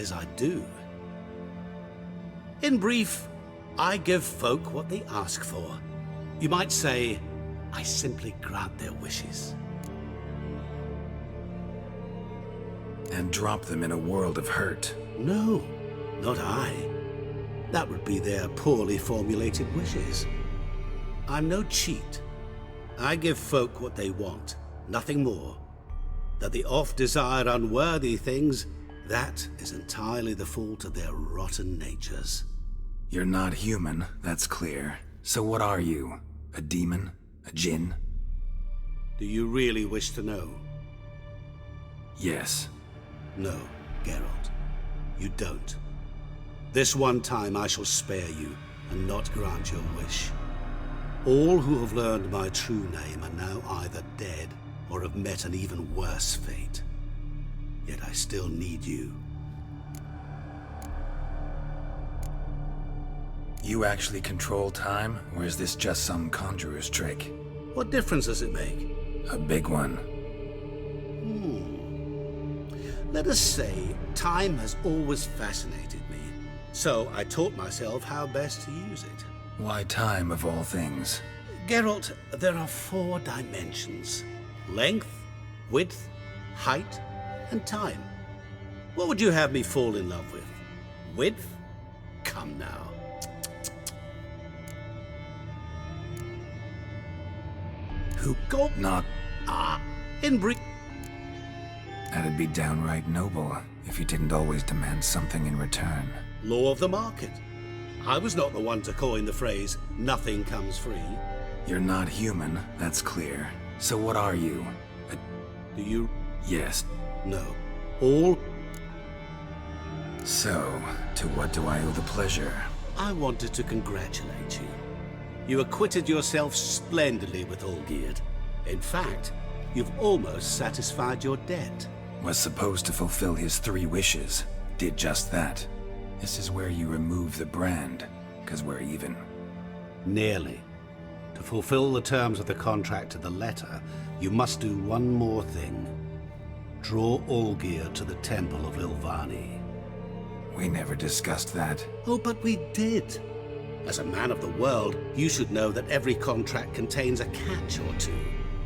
is I do. In brief, I give folk what they ask for. You might say, I simply grant their wishes. And drop them in a world of hurt. No, not I. That would be their poorly formulated wishes. I'm no cheat. I give folk what they want, nothing more. That the oft desire unworthy things, that is entirely the fault of their rotten natures. You're not human, that's clear. So what are you? A demon? A djinn? Do you really wish to know? Yes. No, Geralt. You don't. This one time I shall spare you and not grant your wish. All who have learned my true name are now either dead or have met an even worse fate. Yet I still need you. You actually control time, or is this just some conjurer's trick? What difference does it make? A big one. Let us say, time has always fascinated me. So I taught myself how best to use it. Why time, of all things? Geralt, there are 4 dimensions. Length, width, height, and time. What would you have me fall in love with? Width? Come now. Who got... Not... in brief... That'd be downright noble, if you didn't always demand something in return. Law of the market. I was not the one to coin the phrase, nothing comes free. You're not human, that's clear. So what are you? Do you... Yes. No. All... So, to what do I owe the pleasure? I wanted to congratulate you. You acquitted yourself splendidly with Olgierd. In fact, you've almost satisfied your debt. Was supposed to fulfill his 3 wishes. Did just that. This is where you remove the brand, 'cause we're even. Nearly. To fulfill the terms of the contract to the letter, you must do one more thing. Draw Olgierd to the Temple of Lilvani. We never discussed that. Oh, but we did. As a man of the world, you should know that every contract contains a catch or two.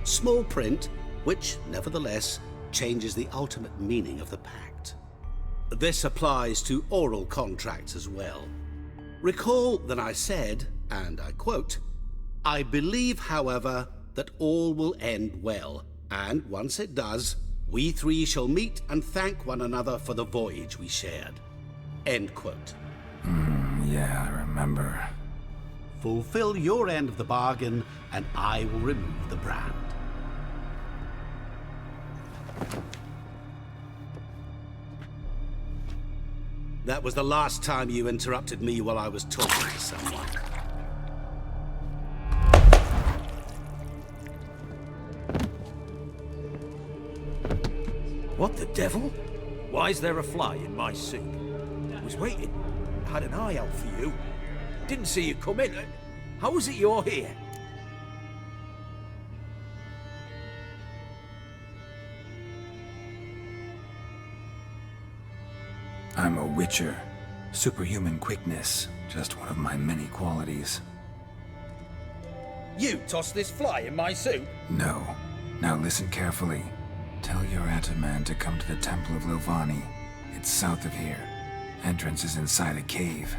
Small print, which, nevertheless, changes the ultimate meaning of the pact. This applies to oral contracts as well. Recall that I said, and I quote, I believe, however, that all will end well, and once it does, we 3 shall meet and thank one another for the voyage we shared. End quote. Yeah, I remember. Fulfill your end of the bargain, and I will remove the brand. That was the last time you interrupted me while I was talking to someone. What the devil? Why is there a fly in my soup? I was waiting. I had an eye out for you. Didn't see you come in. How is it you're here? I'm a witcher. Superhuman quickness. Just one of my many qualities. You tossed this fly in my soup? No. Now listen carefully. Tell your Ataman to come to the Temple of Lilvani. It's south of here. Entrance is inside a cave.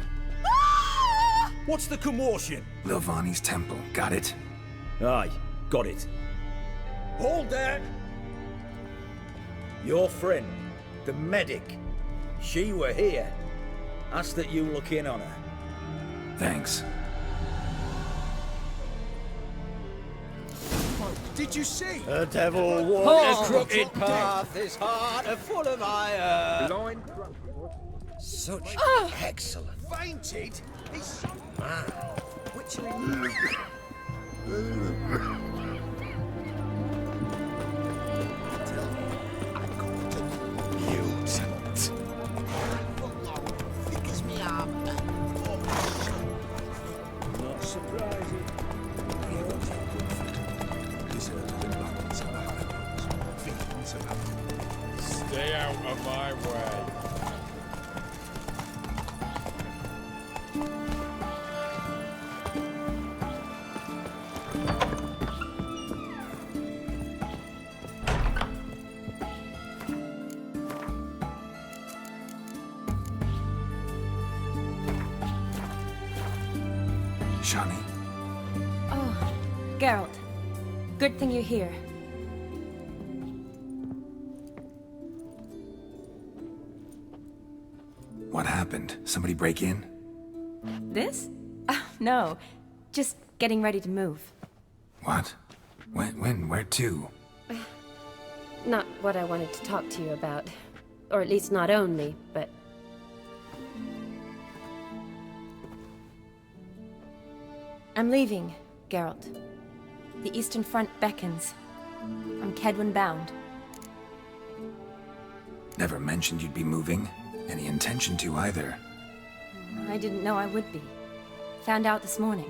What's the commotion? Lilvani's temple, got it? Aye, got it. Hold there! Your friend, the medic, she were here. Ask that you look in on her. Thanks. Did you see? The devil walks a crooked path, his heart are full of iron. Such excellent. Fainted? He's so Which mutant. Figures me up. not surprising. Stay out of my way. Shani? Oh, Geralt. Good thing you're here. What happened? Somebody break in? This? No. Just getting ready to move. What? When? Where to? Not what I wanted to talk to you about. Or at least not only, but... I'm leaving, Geralt. The Eastern Front beckons. I'm Kedwin bound. Never mentioned you'd be moving. Any intention to either. I didn't know I would be. Found out this morning.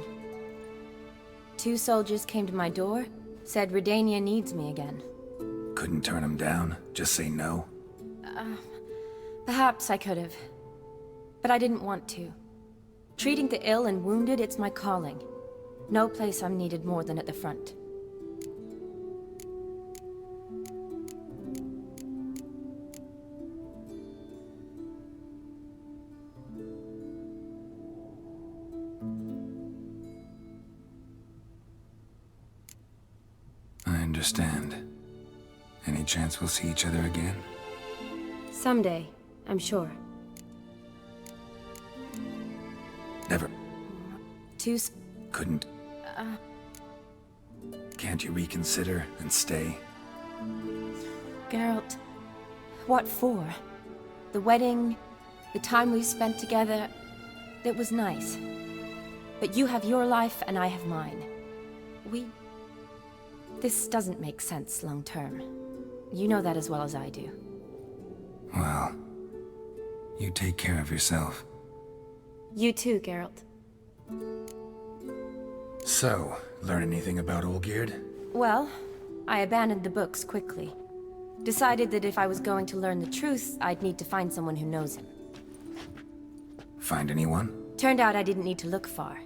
2 soldiers came to my door, said Redania needs me again. Couldn't turn him down? Just say no? Perhaps I could have. But I didn't want to. Treating the ill and wounded, it's my calling. No place I'm needed more than at the front. I understand. Any chance we'll see each other again? someday, I'm sure. Never. Too Couldn't. Can't you reconsider and stay? Geralt, what for? The wedding, the time we spent together, it was nice. But you have your life and I have mine. This doesn't make sense long term. You know that as well as I do. Well, you take care of yourself. You too, Geralt. So, learn anything about Olgierd? Well, I abandoned the books quickly. Decided that if I was going to learn the truth, I'd need to find someone who knows him. Find anyone? Turned out I didn't need to look far.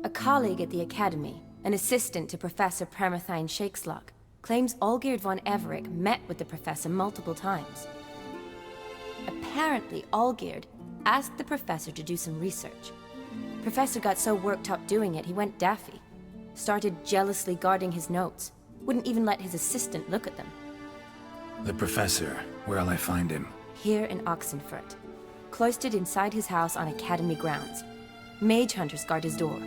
A colleague at the Academy, an assistant to Professor Pramathine Shakeslok, claims Olgierd von Everec met with the professor multiple times. Apparently, Olgierd asked the professor to do some research. Professor got so worked up doing it, he went daffy. Started jealously guarding his notes. Wouldn't even let his assistant look at them. The professor. Where'll I find him? Here in Oxenfurt. Cloistered inside his house on Academy grounds. Mage hunters guard his door.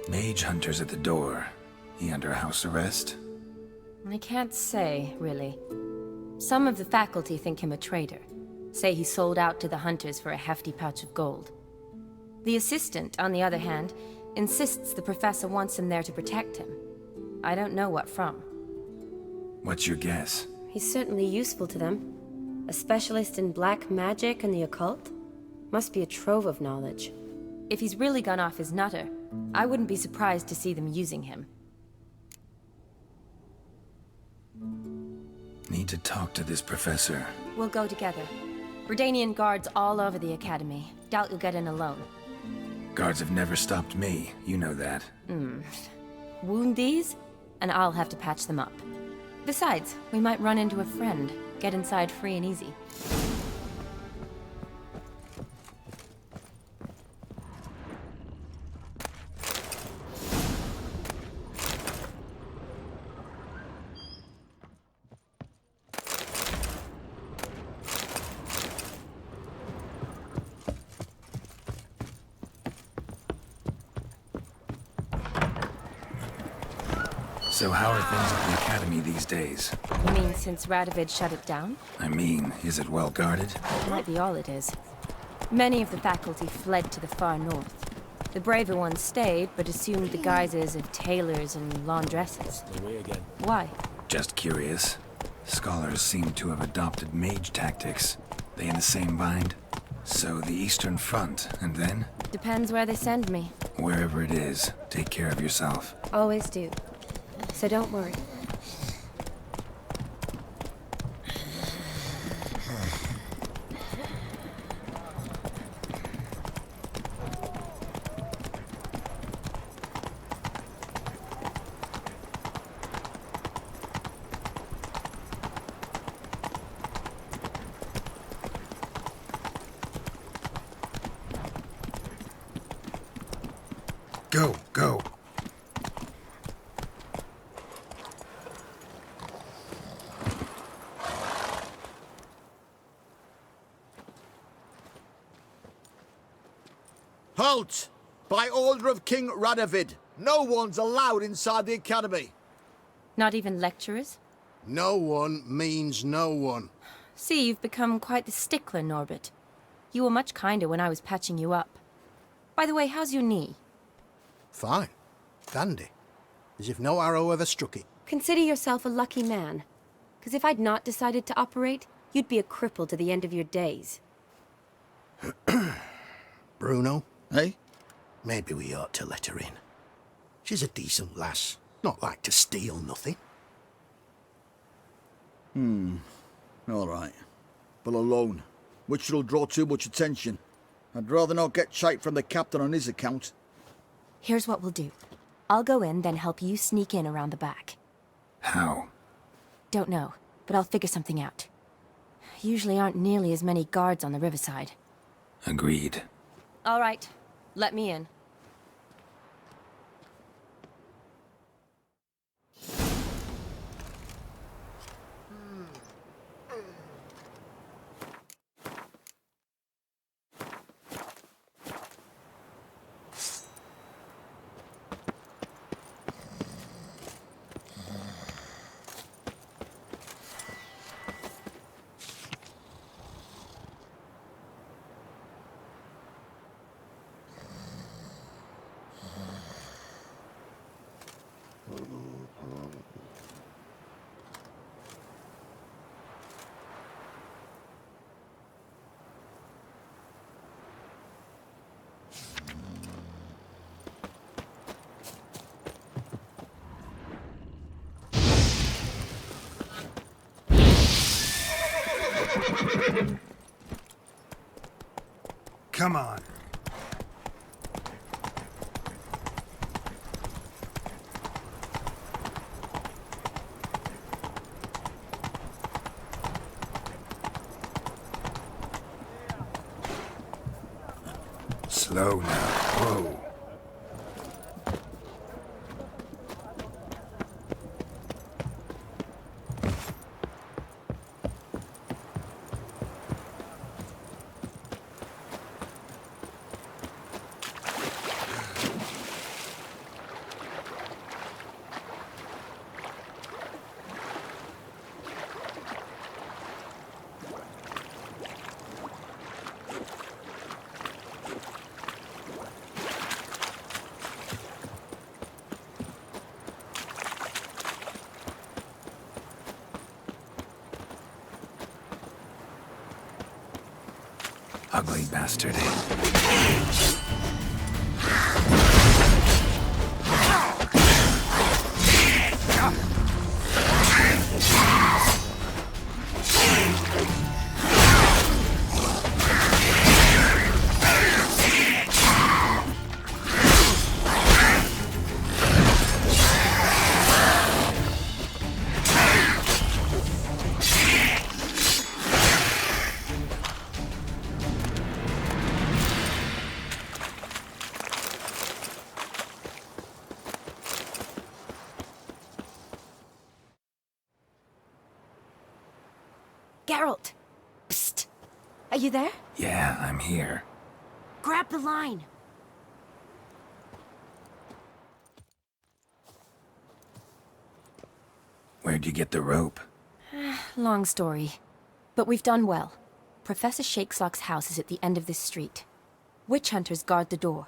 Mage hunters at the door. He under house arrest? I can't say, really. Some of the faculty think him a traitor. Say he sold out to the hunters for a hefty pouch of gold. The assistant, on the other hand, insists the professor wants him there to protect him. I don't know what from. What's your guess? He's certainly useful to them. A specialist in black magic and the occult? Must be a trove of knowledge. If he's really gone off his nutter, I wouldn't be surprised to see them using him. Need to talk to this professor. We'll go together. Redanian guards all over the Academy. Doubt you'll get in alone. Guards have never stopped me, you know that. Wound these, and I'll have to patch them up. Besides, we might run into a friend. Get inside free and easy. So how are things at the Academy these days? You mean since Radovid shut it down? I mean, is it well guarded? Might be all it is. Many of the faculty fled to the far north. The braver ones stayed, but assumed the guises of tailors and laundresses. Away again. Why? Just curious. Scholars seem to have adopted mage tactics. They in the same bind? So the Eastern Front, and then? Depends where they send me. Wherever it is, take care of yourself. Always do. So don't worry. Go, go. Halt! By order of King Radovid, no one's allowed inside the academy. Not even lecturers? No one means no one. See, you've become quite the stickler, Norbert. You were much kinder when I was patching you up. By the way, how's your knee? Fine. Dandy. As if no arrow ever struck it. Consider yourself a lucky man. Because if I'd not decided to operate, you'd be a cripple to the end of your days. Bruno, Hey? maybe we ought to let her in. She's a decent lass. Not like to steal nothing. All right. But alone, which will draw too much attention. I'd rather not get shite from the captain on his account. Here's what we'll do. I'll go in, then help you sneak in around the back. How? Don't know, but I'll figure something out. Usually aren't nearly as many guards on the riverside. Agreed. All right, let me in. Come on. Slow now. Whoa. Ugly bastard. Geralt! Psst! Are you there? Yeah, I'm here. Grab the line! Where'd you get the rope? Long story. But we've done well. Professor Shakesock's house is at the end of this street. Witch hunters guard the door.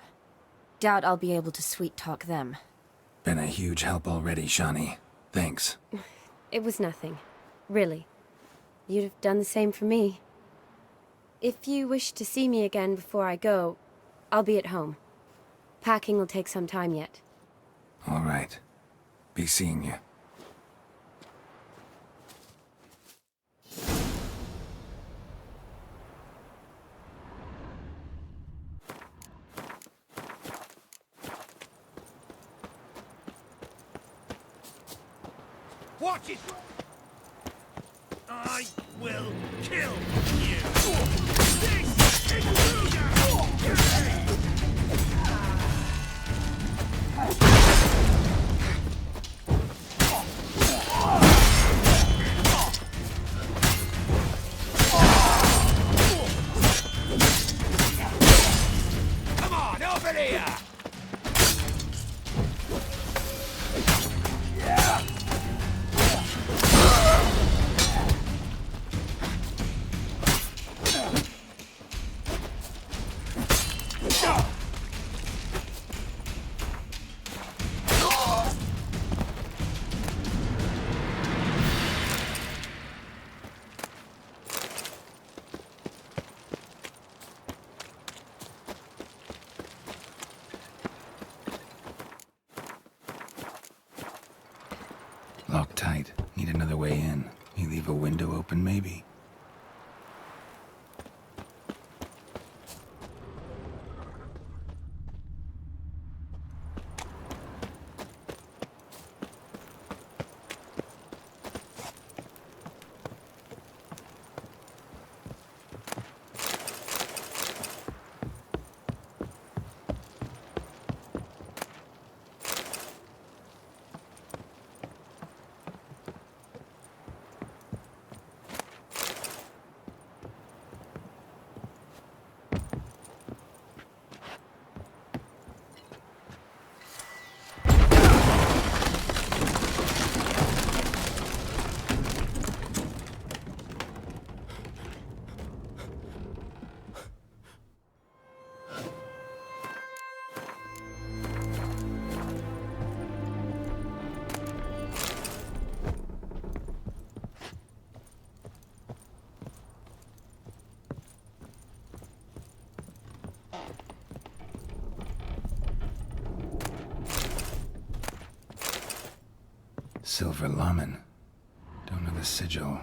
Doubt I'll be able to sweet-talk them. Been a huge help already, Shani. Thanks. It was nothing. Really. You'd have done the same for me. If you wish to see me again before I go, I'll be at home. Packing will take some time yet. All right. Be seeing you. Watch it! I will kill you! This intruder! open, maybe. Silver Lamen. Don't know the sigil.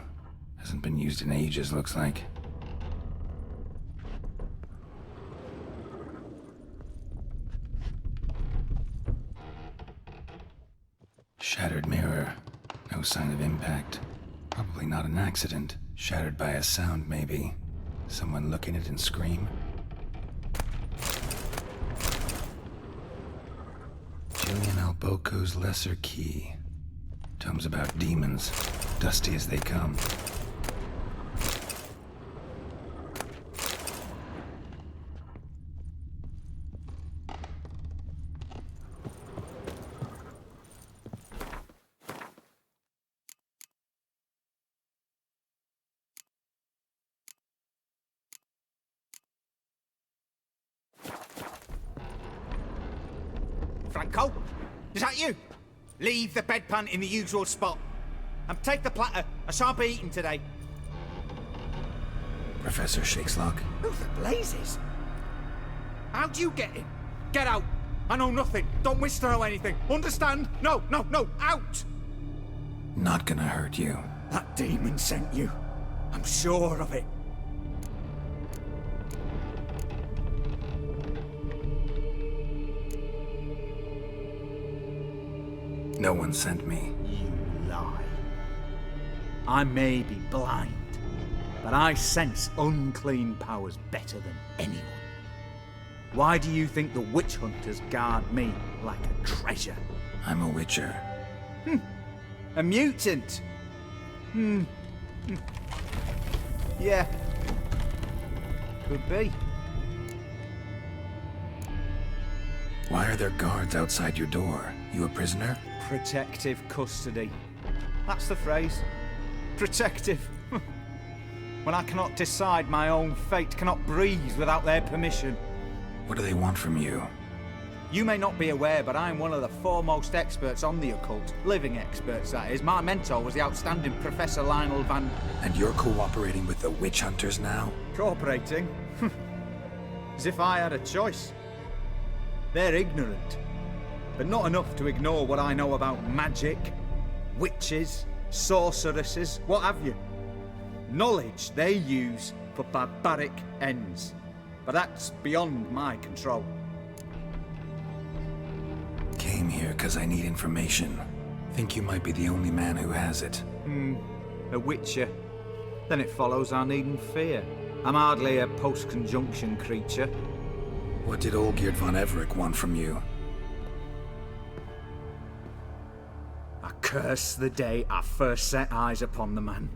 Hasn't been used in ages, looks like. Shattered mirror. No sign of impact. Probably not an accident. Shattered by a sound, maybe. Someone look in it and scream. Julian Alboco's Lesser Key. Tomes about demons, dusty as they come. Franco? Is that you? Leave the bedpan in the usual spot. And take the platter. I shan't be eating today. Professor Shakeslock? Who the blazes? How'd you get in? Get out. I know nothing. Don't wish to know anything. Understand? No, no, no. Out! Not gonna hurt you. That demon sent you. I'm sure of it. No one sent me. You lie. I may be blind, but I sense unclean powers better than anyone. Why do you think the witch hunters guard me like a treasure? I'm a witcher. A mutant? Yeah. Could be. Why are there guards outside your door? You a prisoner? Protective custody. That's the phrase. Protective. When I cannot decide my own fate, cannot breathe without their permission. What do they want from you? You may not be aware, but I'm one of the foremost experts on the occult. Living experts, that is. My mentor was the outstanding Professor Lionel Van... And you're cooperating with the witch hunters now? Cooperating? As if I had a choice. They're ignorant, but not enough to ignore what I know about magic, witches, sorceresses, what have you. Knowledge they use for barbaric ends, but that's beyond my control. Came here because I need information. Think you might be the only man who has it. A witcher. Then it follows I needn't fear. I'm hardly a post-conjunction creature. What did Olgierd von Everec want from you? I curse the day I first set eyes upon the man.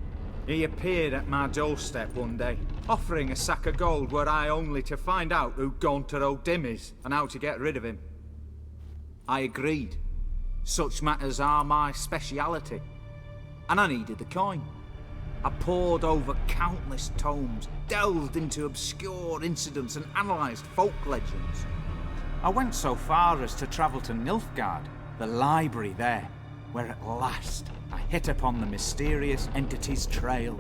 He appeared at my doorstep one day, offering a sack of gold were I only to find out who Gaunter O'Dim is and how to get rid of him. I agreed. Such matters are my speciality. And I needed the coin. I pored over countless tomes, delved into obscure incidents and analysed folk legends. I went so far as to travel to Nilfgaard, the library there, where at last I hit upon the mysterious entity's trail.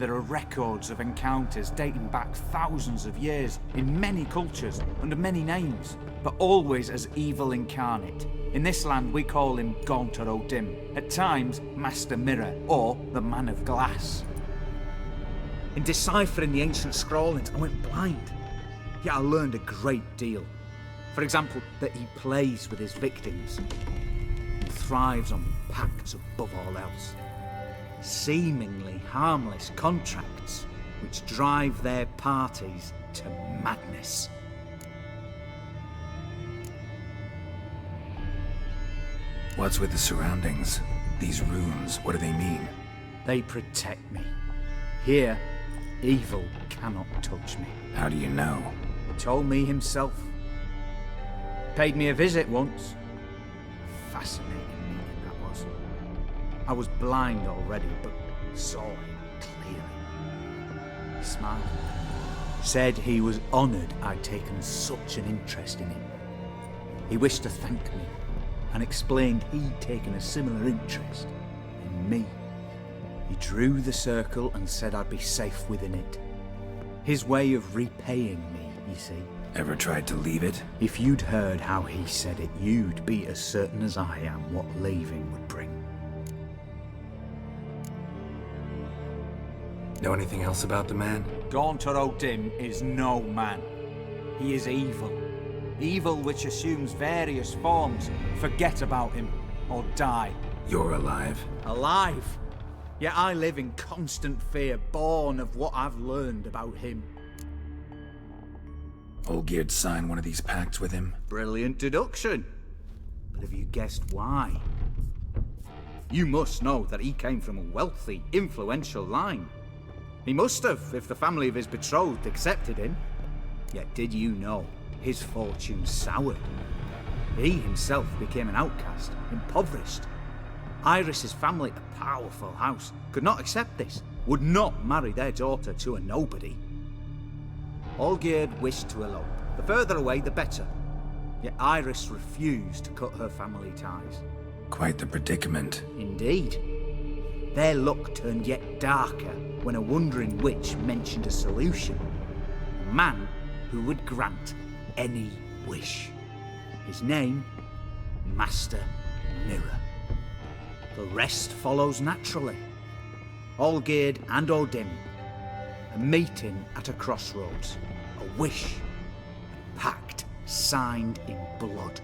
There are records of encounters dating back thousands of years in many cultures under many names, but always as evil incarnate. In this land we call him Gaunter O'Dim, at times Master Mirror or the Man of Glass. In deciphering the ancient scrawlings I went blind, yet I learned a great deal. For example, that he plays with his victims and thrives on pacts above all else. Seemingly harmless contracts which drive their parties to madness. What's with the surroundings? These runes, what do they mean? They protect me. Here, evil cannot touch me. How do you know? He told me himself. Paid me a visit once. Fascinating meeting that was. I was blind already, but saw him clearly. He smiled. Said he was honoured I'd taken such an interest in him. He wished to thank me and explained he'd taken a similar interest in me. He drew the circle and said I'd be safe within it. His way of repaying me, you see. Ever tried to leave it? If you'd heard how he said it, you'd be as certain as I am what leaving would bring. Know anything else about the man? Gaunter O'Dim is no man. He is evil. Evil which assumes various forms. Forget about him, or die. You're alive. Alive? Yet I live in constant fear, born of what I've learned about him. Olgierd signed one of these pacts with him? Brilliant deduction. But have you guessed why? You must know that he came from a wealthy, influential line. He must have, if the family of his betrothed accepted him. Yet did you know his fortune soured? He himself became an outcast, impoverished. Iris's family, a powerful house, could not accept this, would not marry their daughter to a nobody. Olgierd wished to elope. The further away, the better. Yet Iris refused to cut her family ties. Quite the predicament. Indeed. Their luck turned yet darker when a wandering witch mentioned a solution. A man who would grant any wish. His name, Master Mirror. The rest follows naturally. Olgierd and O'Dim, a meeting at a crossroads, a wish, a pact signed in blood,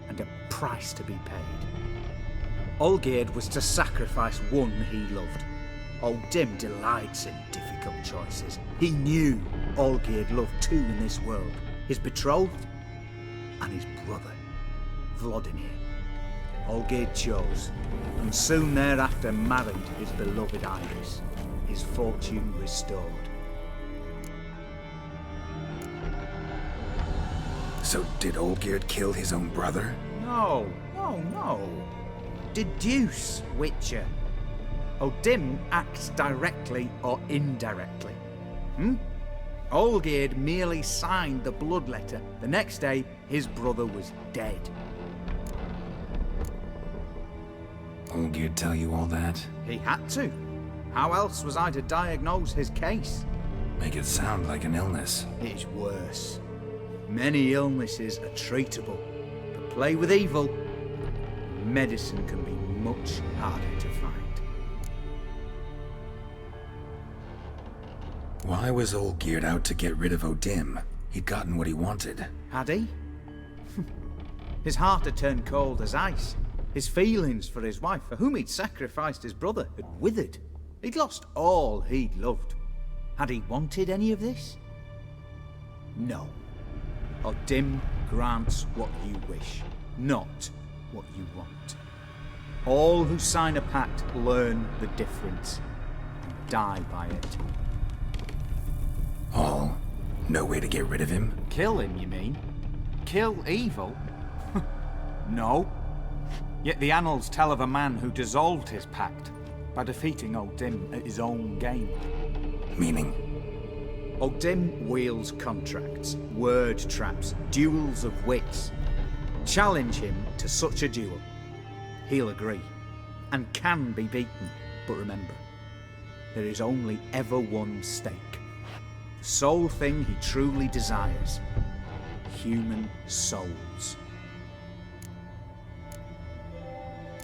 and a price to be paid. Olgierd was to sacrifice one he loved. O'Dim delights in difficult choices. He knew Olgierd loved two in this world, his betrothed and his brother, Vladimir. Olgierd chose, and soon thereafter married his beloved Iris, his fortune restored. So did Olgierd kill his own brother? No. Deduce, Witcher. O'Dim acts directly or indirectly. Olgierd merely signed the blood letter. The next day, his brother was dead. Olgierd tell you all that? He had to. How else was I to diagnose his case? Make it sound like an illness. It is worse. Many illnesses are treatable, but play with evil, medicine can be much harder to find. Why was Olgierd out to get rid of O'Dim? He'd gotten what he wanted. Had he? His heart had turned cold as ice. His feelings for his wife, for whom he'd sacrificed his brother, had withered. He'd lost all he'd loved. Had he wanted any of this? No. O'Dim grants what you wish, not what you want. All who sign a pact learn the difference and die by it. All? No way to get rid of him? Kill him, you mean? Kill evil? No. Yet the annals tell of a man who dissolved his pact by defeating O'Dim at his own game. Meaning? O'Dim wields contracts, word traps, duels of wits. Challenge him to such a duel. He'll agree, and can be beaten. But remember, there is only ever one stake. The sole thing he truly desires. Human souls.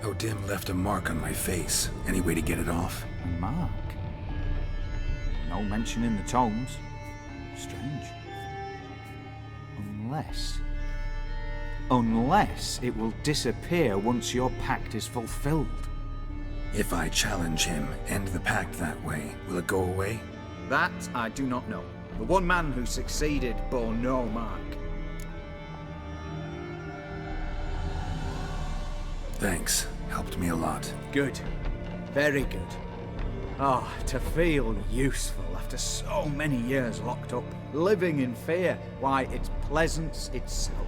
Odim left a mark on my face. Any way to get it off? A mark? No mention in the tomes. Strange. Unless it will disappear once your pact is fulfilled. If I challenge him, end the pact that way, will it go away? That I do not know. The one man who succeeded bore no mark. Thanks. Helped me a lot. Good. Very good. Ah, to feel useful after so many years locked up, living in fear. Why, it's pleasance itself.